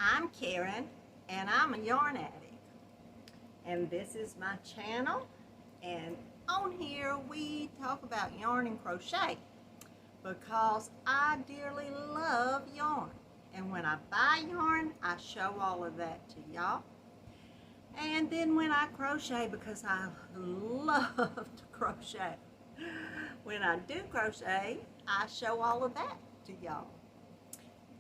I'm Karen, and I'm a yarn addict, and this is my channel, and on here we talk about yarn and crochet because I dearly love yarn, and when I buy yarn I show all of that to y'all, and then when I crochet, because I love to crochet, when I do crochet I show all of that to y'all.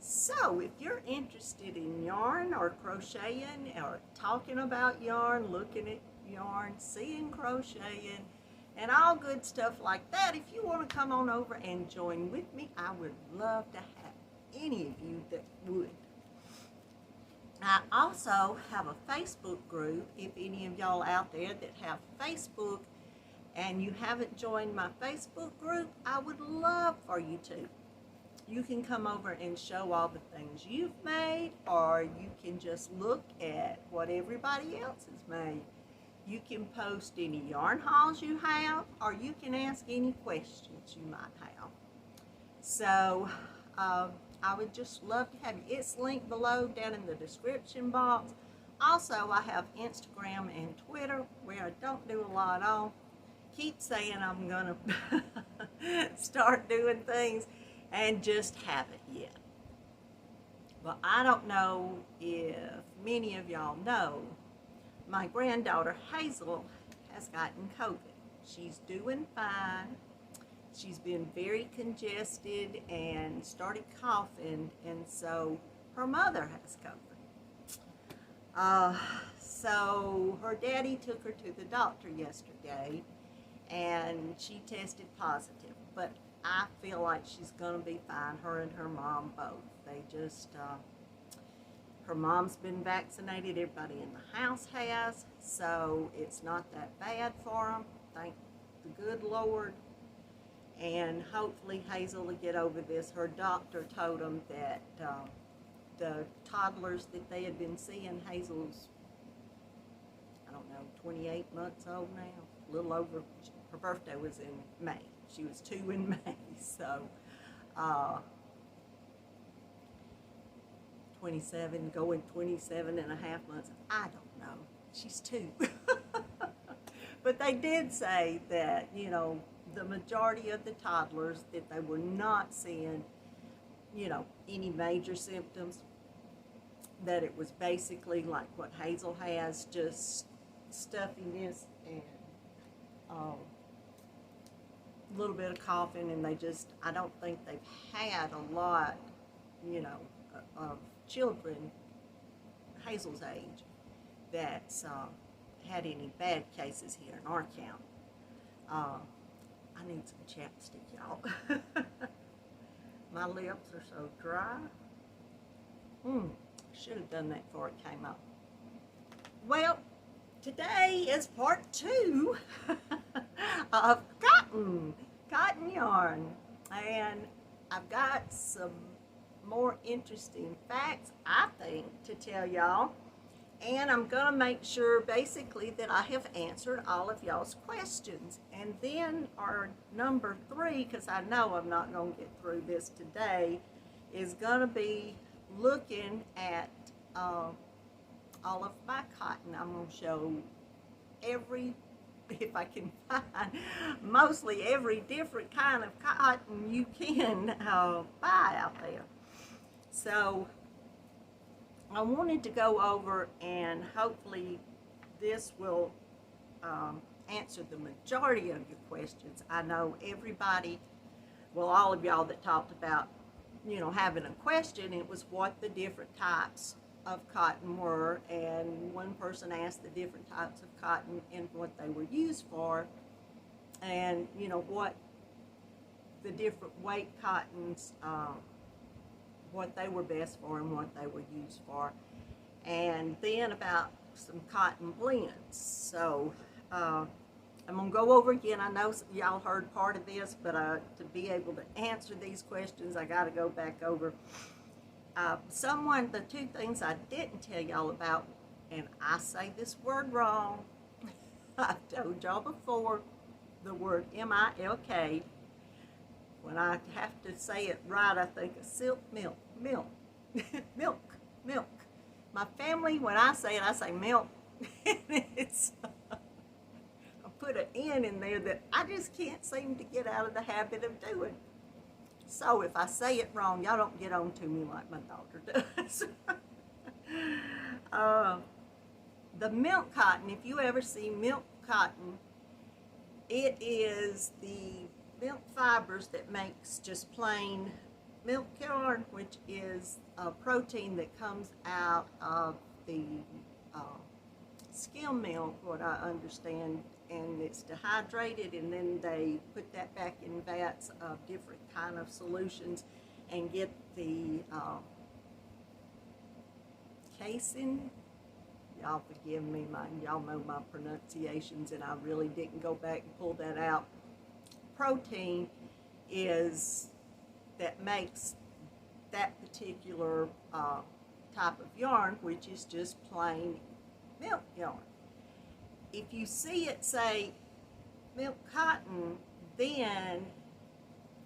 So if you're interested in yarn or crocheting or talking about yarn, looking at yarn, seeing crocheting, and all good stuff like that, if you want to come on over and join with me, I would love to have any of you that would. I also have a Facebook group. If any of y'all out there that have Facebook and you haven't joined my Facebook group, I would love for you to. You can come over and show all the things you've made, or you can just look at what everybody else has made. You can post any yarn hauls you have, or you can ask any questions you might have. So I would just love to have you. It's linked below down in the description box. Also, I have Instagram and Twitter where I don't do a lot on. Keep saying I'm gonna start doing things and just haven't yet. Well, I don't know if many of y'all know, my granddaughter Hazel has gotten COVID. She's doing fine. She's been very congested and started coughing, and so her mother has COVID. So her daddy took her to the doctor yesterday, and she tested positive, but I feel like she's going to be fine, her and her mom both. They just, her mom's been vaccinated, everybody in the house has, so it's not that bad for them, thank the good Lord. And hopefully Hazel will get over this. Her doctor told them that the toddlers that they had been seeing, Hazel's, I don't know, 28 months old now, a little over, her birthday was in May. She was 2 in May, so 27, going 27 and a half months. I don't know. She's 2. But they did say that, you know, the majority of the toddlers, that they were not seeing, you know, any major symptoms, that it was basically like what Hazel has, just stuffiness and a little bit of coughing, and they just, I don't think they've had a lot, you know, of children Hazel's age that's had any bad cases here in our county. I need some chapstick, y'all. My lips are so dry. Should have done that before it came up. Well, today is part 2 of cotton yarn, and I've got some more interesting facts, I think, to tell y'all, and I'm gonna make sure basically that I have answered all of y'all's questions. And then our number 3, because I know I'm not gonna get through this today, is gonna be looking at all of my cotton. I'm gonna show every, if I can find, mostly every different kind of cotton you can buy out there. So I wanted to go over, and hopefully this will answer the majority of your questions. I know everybody, well, all of y'all that talked about, you know, having a question, it was what the different types of cotton were, and one person asked the different types of cotton and what they were used for, and you know what the different weight cottons, what they were best for and what they were used for, and then about some cotton blends. So I'm gonna go over again. I know y'all heard part of this, but to be able to answer these questions, I got to go back over. The 2 things I didn't tell y'all about, and I say this word wrong, I've told y'all before, the word M-I-L-K. When I have to say it right, I think of silk milk, milk. My family, when I say it, I say milk. It's, I put an N in there that I just can't seem to get out of the habit of doing. So if I say it wrong, y'all don't get on to me like my daughter does. The milk cotton, if you ever see milk cotton, it is the milk fibers that makes just plain milk yarn, which is a protein that comes out of the skim milk, what I understand, and it's dehydrated, and then they put that back in vats of different kind of solutions and get the casein. Y'all forgive me, y'all know my pronunciations, and I really didn't go back and pull that out. Protein is that makes that particular type of yarn, which is just plain milk yarn. If you see it say milk cotton, then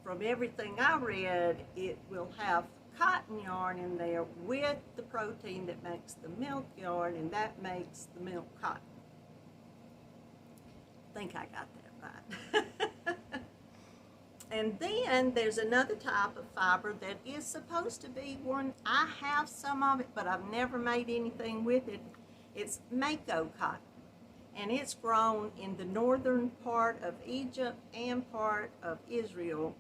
from everything I read, it will have cotton yarn in there with the protein that makes the milk yarn, and that makes the milk cotton. I think I got that right. And then there's another type of fiber that is supposed to be one. I have some of it, but I've never made anything with it. It's Mako Cotton, and it's grown in the northern part of Egypt and part of Israel.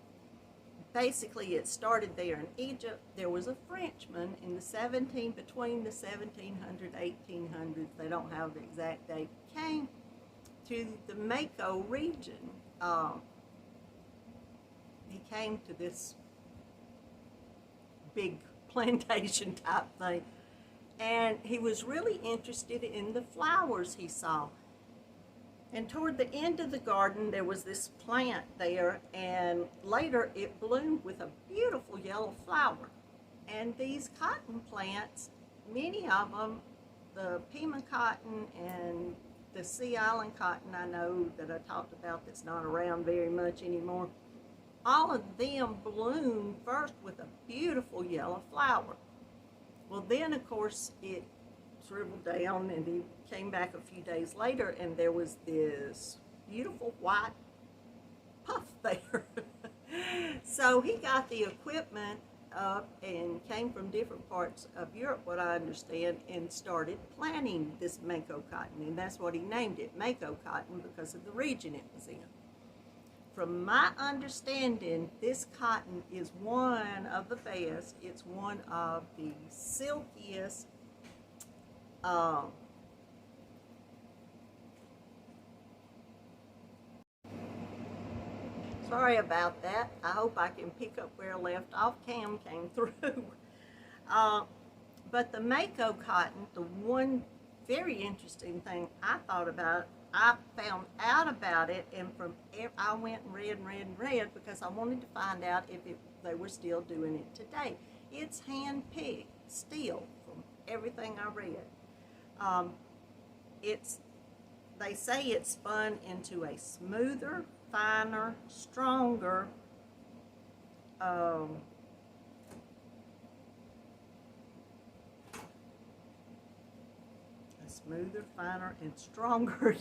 Basically, it started there in Egypt. There was a Frenchman in the between the 1700s, 1800s, they don't have the exact date, came to the Mako region. He came to this big plantation type thing, and he was really interested in the flowers he saw. And toward the end of the garden, there was this plant there, and later it bloomed with a beautiful yellow flower. And these cotton plants, many of them, the Pima cotton and the Sea Island cotton, I know that I talked about, that's not around very much anymore, all of them bloom first with a beautiful yellow flower. Well, then, of course, it shriveled down, and he came back a few days later, and there was this beautiful white puff there. So he got the equipment up and came from different parts of Europe, what I understand, and started planting this Mako cotton, and that's what he named it, Mako Cotton, because of the region it was in. From my understanding, this cotton is one of the best. It's one of the silkiest, sorry about that. I hope I can pick up where I left off. Cam came through. But the Mako cotton, the one very interesting thing I thought about, I found out about it, and I went and read because I wanted to find out if they were still doing it today. It's hand-picked still from everything I read. They say it's spun into a smoother, finer, stronger, a smoother, finer, and stronger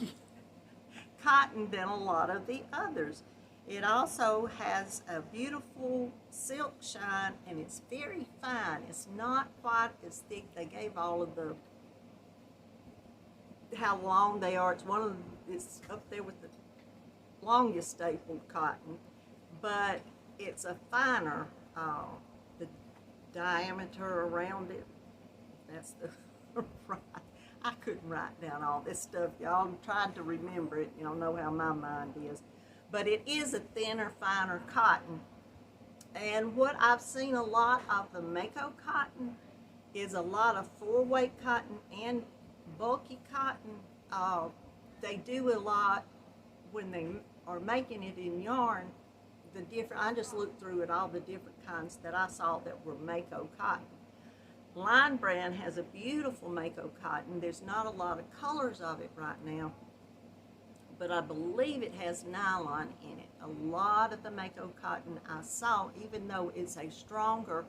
cotton than a lot of the others. It also has a beautiful silk shine, and it's very fine. It's not quite as thick. They gave all of the how long they are. It's up there with the longest stapled cotton, but it's a finer, the diameter around it, that's the right. I couldn't write down all this stuff, y'all. I'm trying to remember it. Y'all know how my mind is. But it is a thinner, finer cotton. And what I've seen a lot of the Mako cotton is a lot of 4-weight cotton and bulky cotton. They do a lot when they are making it in yarn. I just looked through at all the different kinds that I saw that were Mako cotton. Line Brand has a beautiful Mako cotton. There's not a lot of colors of it right now, but I believe it has nylon in it. A lot of the Mako cotton I saw, even though it's a stronger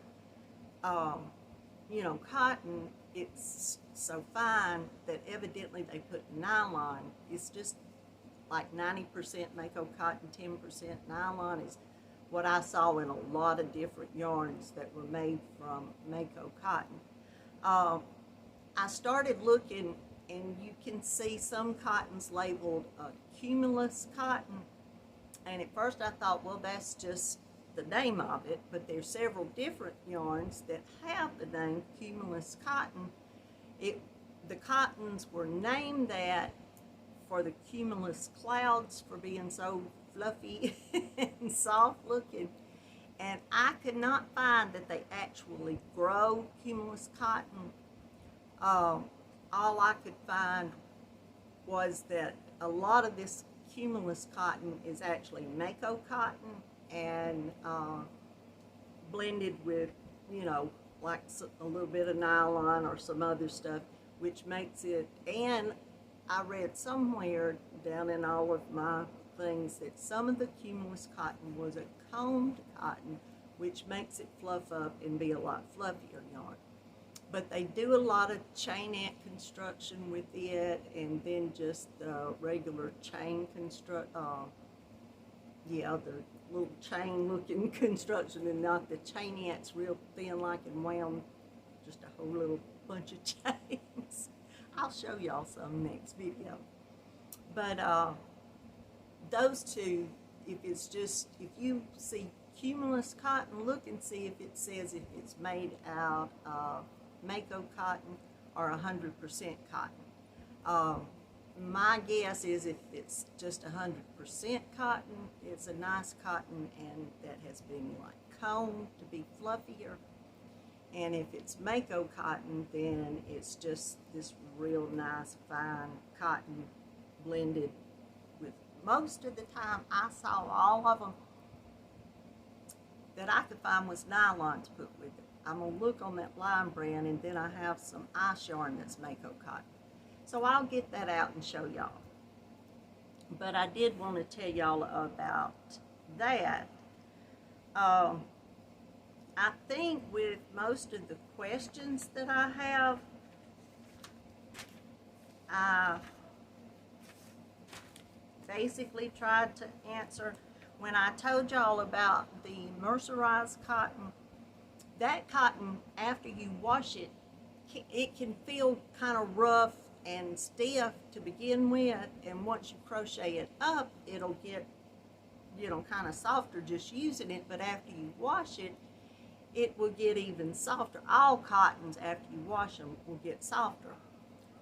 you know, cotton, it's so fine that evidently they put nylon. It's just like 90% Mako cotton, 10% nylon is what I saw in a lot of different yarns that were made from Mako cotton. I started looking, and you can see some cottons labeled cumulus cotton, and at first I thought, well, that's just the name of it, but there's several different yarns that have the name cumulus cotton. The cottons were named that for the cumulus clouds, for being so fluffy and soft looking, and I could not find that they actually grow cumulus cotton. All I could find was that a lot of this cumulus cotton is actually Mako cotton and blended with, you know, like a little bit of nylon or some other stuff, which makes it, and I read somewhere down in all of my things that some of the cumulus cotton was a combed cotton, which makes it fluff up and be a lot fluffier yarn. But they do a lot of chainette construction with it, and then just the regular chain yeah, the little chain looking construction, and not the chainette's real thin like and wound, just a whole little bunch of chains. I'll show y'all some next video. But those two, if you see cumulus cotton, look and see if it says if it's made out of Mako cotton or 100% cotton. My guess is if it's just 100% cotton, it's a nice cotton and that has been like combed to be fluffier. And if it's Mako cotton, then it's just this real nice fine cotton blended with, most of the time I saw all of them that I could find was nylon to put with it. I'm going to look on that line brand, and then I have some ice yarn that's Mako cotton. So I'll get that out and show y'all. But I did want to tell y'all about that. I think with most of the questions that I have, I basically tried to answer. When I told y'all about the mercerized cotton, that cotton, after you wash it, it can feel kind of rough and stiff to begin with, and once you crochet it up, it'll get, you know, kind of softer just using it, but after you wash it, it will get even softer. All cottons, after you wash them, will get softer.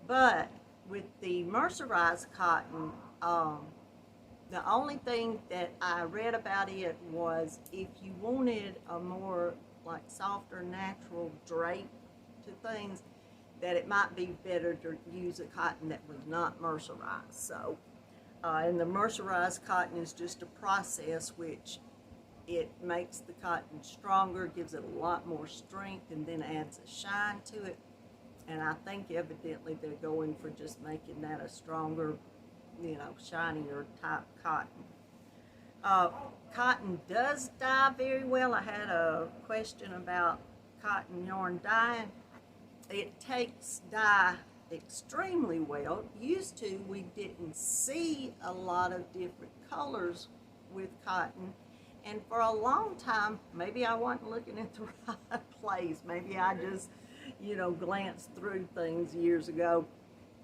But with the mercerized cotton, the only thing that I read about it was if you wanted a more like softer, natural drape to things, that it might be better to use a cotton that was not mercerized. So, and the mercerized cotton is just a process which it makes the cotton stronger, gives it a lot more strength, and then adds a shine to it. And I think evidently they're going for just making that a stronger, you know, shinier type cotton. Cotton does dye very well. I had a question about cotton yarn dyeing. It takes dye extremely well. Used to, we didn't see a lot of different colors with cotton, and for a long time, maybe I wasn't looking at the right place. Maybe I just, you know, glanced through things years ago.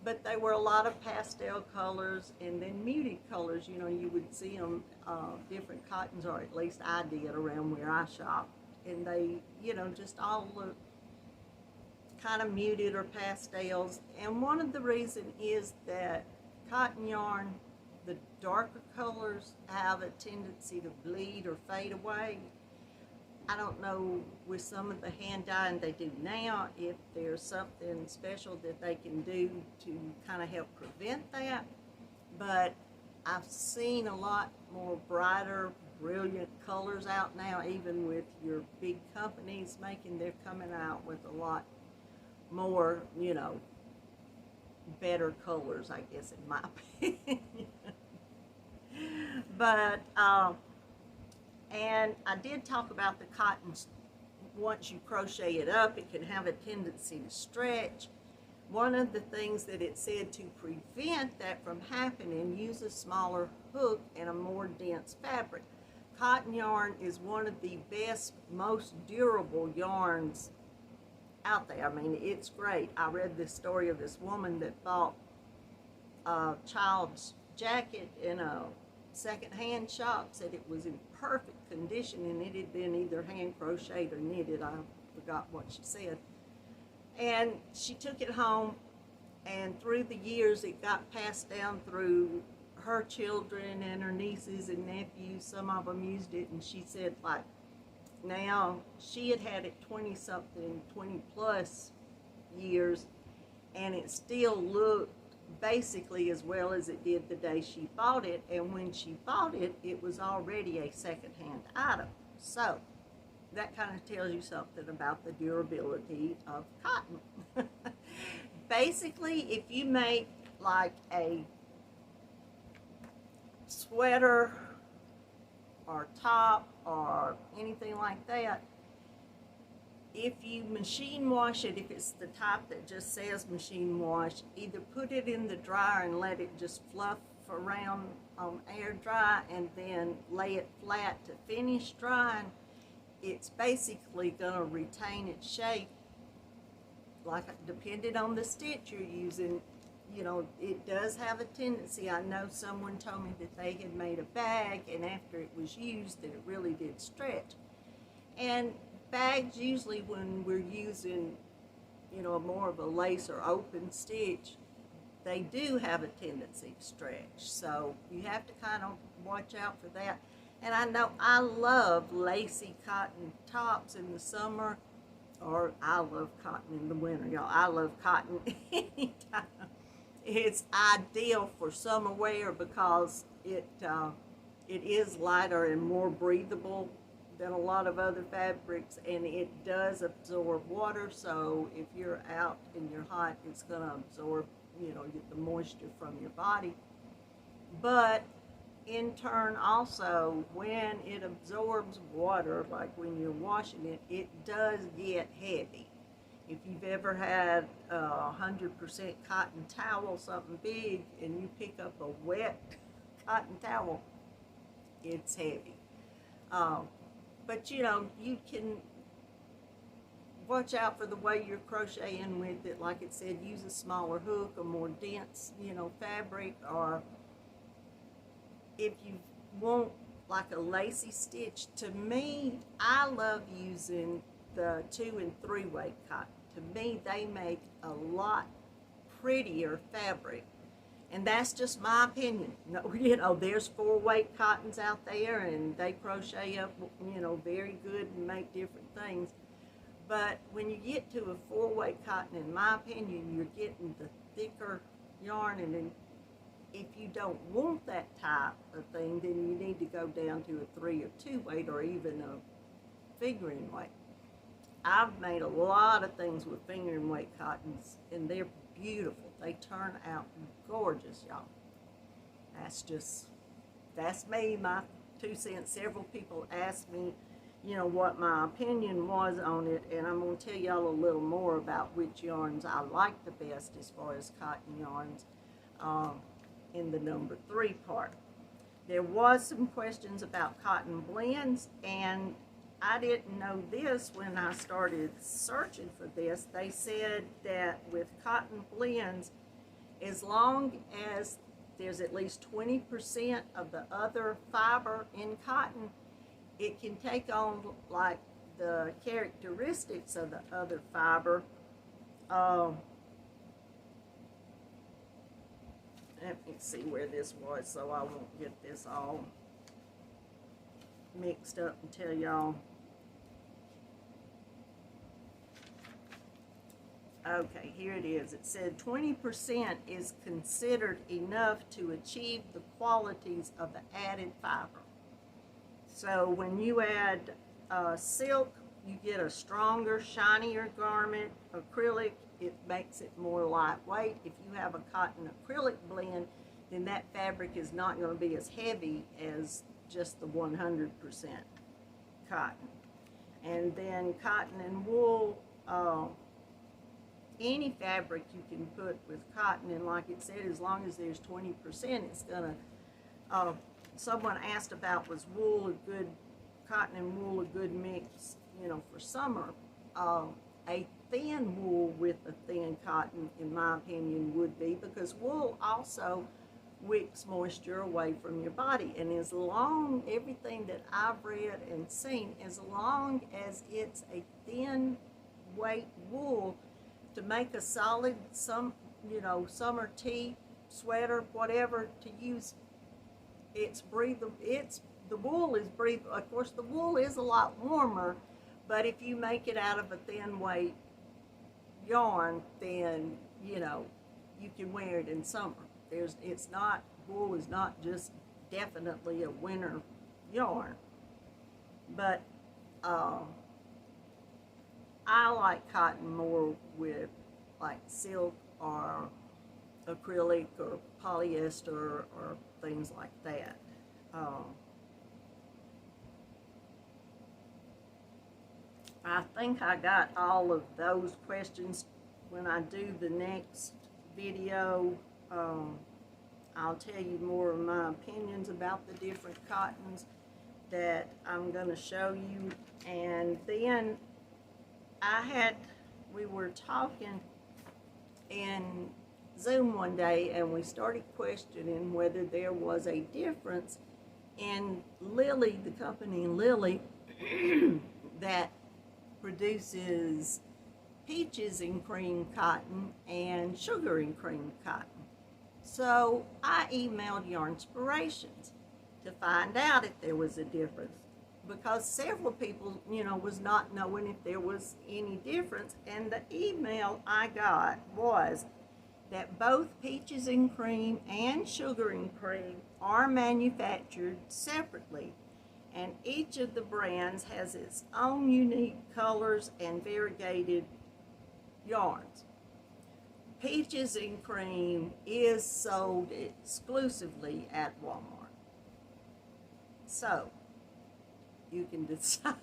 But they were a lot of pastel colors and then muted colors. You know, you would see them, different cottons, or at least I did around where I shopped. And they, you know, just all look kind of muted or pastels. And one of the reasons is that cotton yarn, the darker colors have a tendency to bleed or fade away. I don't know with some of the hand dyeing they do now if there's something special that they can do to kind of help prevent that, but I've seen a lot more brighter, brilliant colors out now, even with your big companies they're coming out with a lot more, you know, better colors, I guess, in my opinion. But, and I did talk about the cotton once you crochet it up, it can have a tendency to stretch. One of the things that it said to prevent that from happening, use a smaller hook and a more dense fabric. Cotton yarn is one of the best, most durable yarns out there. I mean, it's great. I read this story of this woman that bought a child's jacket in a second-hand shop, said it was in perfect condition and it had been either hand crocheted or knitted. I forgot what she said. And she took it home, and through the years it got passed down through her children and her nieces and nephews. Some of them used it, and she said, like, now she had it 20-something, 20-plus years, and it still looked basically as well as it did the day she bought it. And when she bought it, it was already a second-hand item. So that kind of tells you something about the durability of cotton. Basically, if you make like a sweater or top or anything like that, if you machine wash it, if it's the type that just says machine wash, either put it in the dryer and let it just fluff around on air dry, and then lay it flat to finish drying. It's basically going to retain its shape, like depending on the stitch you're using. You know, it does have a tendency. I know someone told me that they had made a bag, and after it was used, that it really did stretch. And bags, usually when we're using, you know, more of a lace or open stitch, they do have a tendency to stretch. So you have to kind of watch out for that. And I know I love lacy cotton tops in the summer, or I love cotton in the winter, y'all. I love cotton anytime. It's ideal for summer wear because it is lighter and more breathable than a lot of other fabrics, and it does absorb water. So if you're out and you're hot, it's going to absorb, you know, get the moisture from your body. But in turn, also, when it absorbs water, like when you're washing it, it does get heavy. If you've ever had a 100% cotton towel, something big, and you pick up a wet cotton towel, it's heavy. But you know, you can watch out for the way you're crocheting with it. Like it said, use a smaller hook, a more dense, you know, fabric, or if you want like a lacy stitch. To me, I love using the 2- and 3-weight cotton. To me, they make a lot prettier fabric, and that's just my opinion. No, you know, there's 4-weight cottons out there, and they crochet up, you know, very good and make different things. But when you get to a 4-weight cotton, in my opinion, you're getting the thicker yarn, and then if you don't want that type of thing, then you need to go down to a 3- or 2-weight, or even a fingering weight. I've made a lot of things with fingering weight cottons, and they're beautiful. They turn out gorgeous, y'all. That's me, my 2 cents. Several people asked me, you know, what my opinion was on it, and I'm going to tell y'all a little more about which yarns I like the best as far as cotton yarns in the number 3 part. There was some questions about cotton blends, and I didn't know this when I started searching for this. They said that with cotton blends, as long as there's at least 20% of the other fiber in cotton, it can take on like the characteristics of the other fiber. Let me see where this was so I won't get this all mixed up and tell y'all. Okay, here it is. It said 20% is considered enough to achieve the qualities of the added fiber. So when you add silk, you get a stronger, shinier garment. Acrylic, it makes it more lightweight. If you have a cotton acrylic blend, then that fabric is not going to be as heavy as just the 100% cotton. And then cotton and wool, any fabric you can put with cotton, and like it said, as long as there's 20%, it's gonna, someone asked about, was wool a good, cotton and wool a good mix, you know, for summer? A thin wool with a thin cotton, in my opinion, would be, because wool also wicks moisture away from your body. And as long, everything that I've read and seen, as long as it's a thin weight wool, to make a solid, summer tee, sweater, whatever to use, it's breathable. The wool is breathable. Of course, the wool is a lot warmer, but if you make it out of a thin weight yarn, then you can wear it in summer. Wool is not just definitely a winter yarn, but I like cotton more with like silk or acrylic or polyester or things like that. I think I got all of those questions. When I do the next video, I'll tell you more of my opinions about the different cottons that I'm going to show you. And then we were talking in Zoom one day, and we started questioning whether there was a difference in Lily, the company Lily, that produces peaches and cream cotton and sugar and cream cotton. So I emailed Yarnspirations to find out if there was a difference, because several people, was not knowing if there was any difference. And the email I got was that both peaches and cream and sugar and cream are manufactured separately, and each of the brands has its own unique colors and variegated yarns. Peaches and cream is sold exclusively at Walmart, so you can decide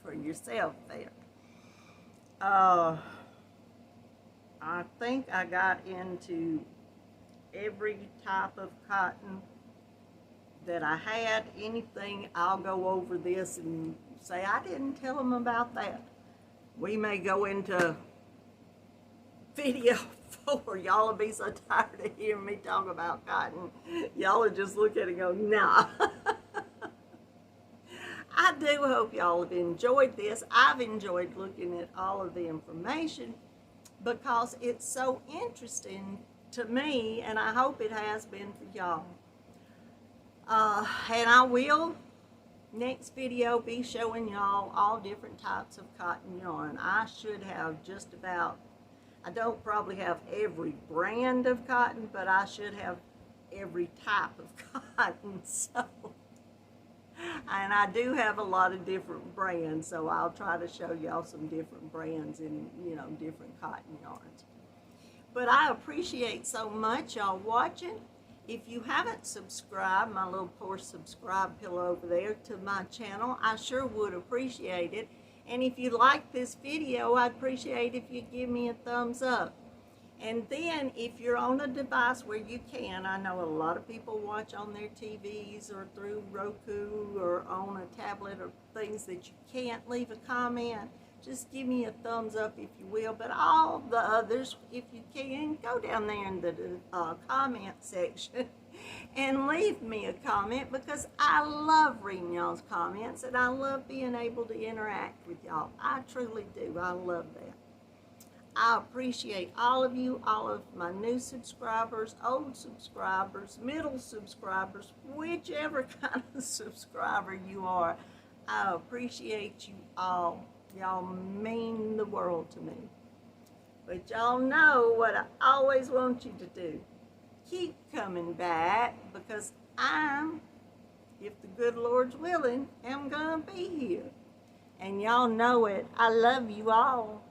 for yourself there. I think I got into every type of cotton that I had. Anything, I'll go over this and say I didn't tell them about that. We may go into video 4. Y'all will be so tired of hearing me talk about cotton. Y'all will just look at it and go, nah. I do hope y'all have enjoyed this. I've enjoyed looking at all of the information because it's so interesting to me, and I hope it has been for y'all. And I will, next video, be showing y'all all different types of cotton yarn. I should have just about, I don't probably have every brand of cotton, but I should have every type of cotton. So, and I do have a lot of different brands, so I'll try to show y'all some different brands and, different cotton yarns. But I appreciate so much y'all watching. If you haven't subscribed, my little poor subscribe pillow over there, to my channel, I sure would appreciate it. And if you like this video, I'd appreciate if you give me a thumbs up. And then if you're on a device where you can, I know a lot of people watch on their TVs or through Roku or on a tablet or things that you can't leave a comment, just give me a thumbs up if you will. But all the others, if you can, go down there in the comment section and leave me a comment, because I love reading y'all's comments and I love being able to interact with y'all. I truly do. I love that. I appreciate all of you, all of my new subscribers, old subscribers, middle subscribers, whichever kind of subscriber you are. I appreciate you all. Y'all mean the world to me. But y'all know what I always want you to do. Keep coming back, because I'm, if the good Lord's willing, am gonna be here. And y'all know it. I love you all.